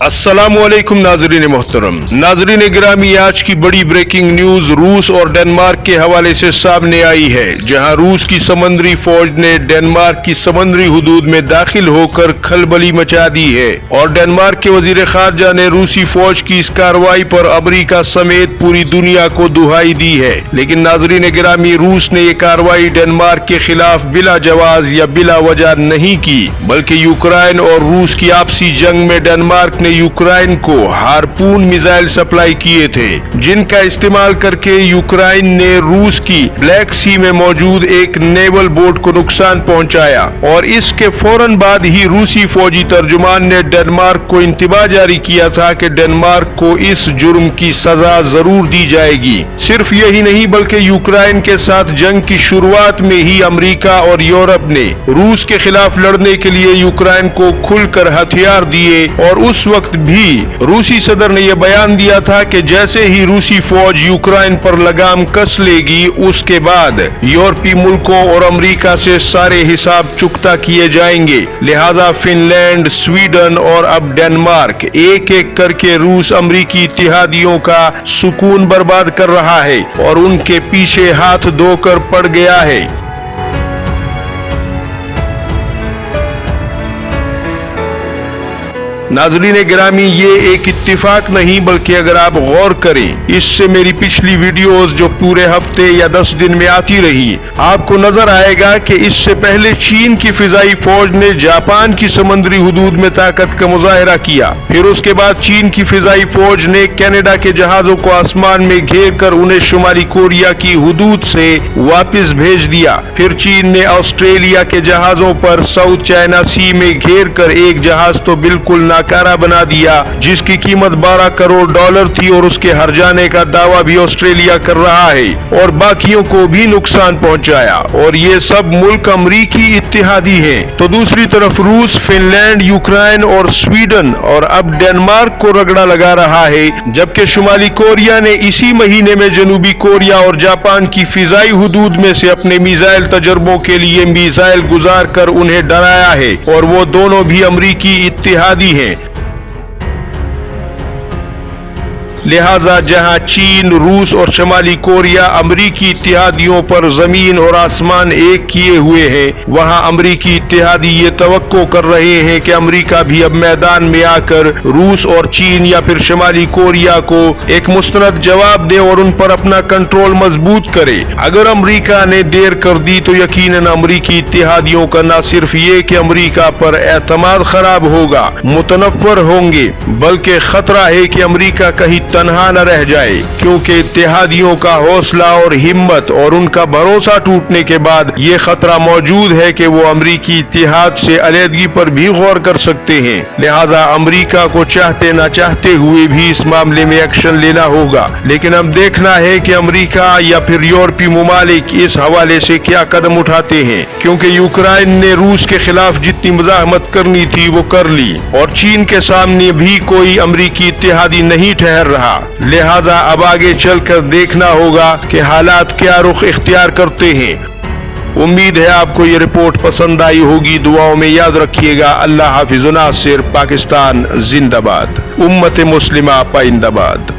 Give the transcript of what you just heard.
अस्सलामुअलैकुम नाजरीन मोहतरम, नाजरीन गिरामी, आज की बड़ी ब्रेकिंग न्यूज रूस और डेनमार्क के हवाले से सामने आई है, जहां रूस की समंदरी फौज ने डेनमार्क की समंदरी हुदूद में दाखिल होकर खलबली मचा दी है और डेनमार्क के वजीर खारजा ने रूसी फौज की इस कार्रवाई पर अमेरिका समेत पूरी दुनिया को दुहाई दी है। लेकिन नाजरीन गिरामी, रूस ने ये कार्रवाई डेनमार्क के खिलाफ बिला जवाज या बिला वजह नहीं की, बल्कि यूक्रेन और रूस की आपसी जंग में डेनमार्क ने यूक्रेन को हारपून मिसाइल सप्लाई किए थे, जिनका इस्तेमाल करके यूक्रेन ने रूस की ब्लैक सी में मौजूद एक नेवल बोट को नुकसान पहुंचाया और इसके फौरन बाद ही रूसी फौजी तर्जुमान ने डेनमार्क को इंतबाह जारी किया था कि डेनमार्क को इस जुर्म की सजा जरूर दी जाएगी। सिर्फ यही नहीं बल्कि यूक्रेन के साथ जंग की शुरुआत में ही अमेरिका और यूरोप ने रूस के खिलाफ लड़ने के लिए यूक्रेन को खुलकर हथियार दिए और उस वक्त भी रूसी सदर ने यह बयान दिया था कि जैसे ही रूसी फौज यूक्रेन पर लगाम कस लेगी, उसके बाद यूरोपीय मुल्कों और अमेरिका से सारे हिसाब चुकता किए जाएंगे। लिहाजा फिनलैंड, स्वीडन और अब डेनमार्क एक एक करके रूस अमेरिकी इत्तेहादियों का सुकून बर्बाद कर रहा है और उनके पीछे हाथ धोकर पड़ गया है। नाजरीन गिरामी, ये एक इत्तिफाक नहीं बल्कि अगर आप गौर करें, इससे मेरी पिछली वीडियोस जो पूरे हफ्ते या 10 दिन में आती रही, आपको नजर आएगा कि इससे पहले चीन की फिजाई फौज ने जापान की समंदरी हुदूद में ताकत का मुजाहरा किया। फिर उसके बाद चीन की फिजाई फौज ने कनाडा के जहाजों को आसमान में घेर कर उन्हें शुमाली कोरिया की हुदूद से वापस भेज दिया। फिर चीन ने ऑस्ट्रेलिया के जहाजों पर साउथ चाइना सी में घेर कर एक जहाज तो बिल्कुल नाकारा बना दिया, जिसकी कीमत $12 करोड़ थी और उसके हर जाने का दावा भी ऑस्ट्रेलिया कर रहा है और बाकियों को भी नुकसान पहुंचाया, और ये सब मुल्क अमरीकी इत्तेहादी हैं। तो दूसरी तरफ रूस, फिनलैंड, यूक्रेन और स्वीडन और अब डेनमार्क को रगड़ा लगा रहा है, जबकि शुमाली कोरिया ने इसी महीने में जनूबी कोरिया और जापान की फिजाई हुदूद में से अपने मिसाइल तजर्बों के लिए मिसाइल गुजार कर उन्हें डराया है और वो दोनों भी अमरीकी इत्तेहादी हैं। लिहाजा जहां चीन, रूस और शुमाली कोरिया अमरीकी इत्तेहादियों पर जमीन और आसमान एक किए हुए हैं, वहां अमरीकी इत्तेहादी ये तवक्को कर रहे हैं कि अमरीका भी अब मैदान में आकर रूस और चीन या फिर शुमाली कोरिया को एक मुस्तनद जवाब दे और उन पर अपना कंट्रोल मजबूत करे। अगर अमरीका ने देर कर दी तो यकीनन अमरीकी इत्तेहादियों का न सिर्फ ये कि अमरीका पर एतमाद खराब होगा, मुतनफ्फर होंगे, बल्कि खतरा है कि अमरीका कहीं तनहा न रह जाए, क्योंकि इत्तेहादियों का हौसला और हिम्मत और उनका भरोसा टूटने के बाद ये खतरा मौजूद है कि वो अमरीकी इत्तेहाद से अलहदगी पर भी गौर कर सकते हैं। लिहाजा अमरीका को चाहते न चाहते हुए भी इस मामले में एक्शन लेना होगा। लेकिन अब देखना है कि अमरीका या फिर यूरोपीय मुमालिक इस हवाले से क्या कदम उठाते हैं, क्योंकि यूक्रेन ने रूस के खिलाफ जितनी मुजाहमत करनी थी वो कर ली और चीन के सामने भी कोई अमरीकी इत्तेहादी नहीं ठहर रहा। लिहाजा अब आगे चलकर देखना होगा कि हालात क्या रुख इख्तियार करते हैं। उम्मीद है आपको ये रिपोर्ट पसंद आई होगी। दुआओं में याद रखिएगा। अल्लाह हाफिज़ नासिर। पाकिस्तान जिंदाबाद। उम्मत मुस्लिमा पाइंदाबाद।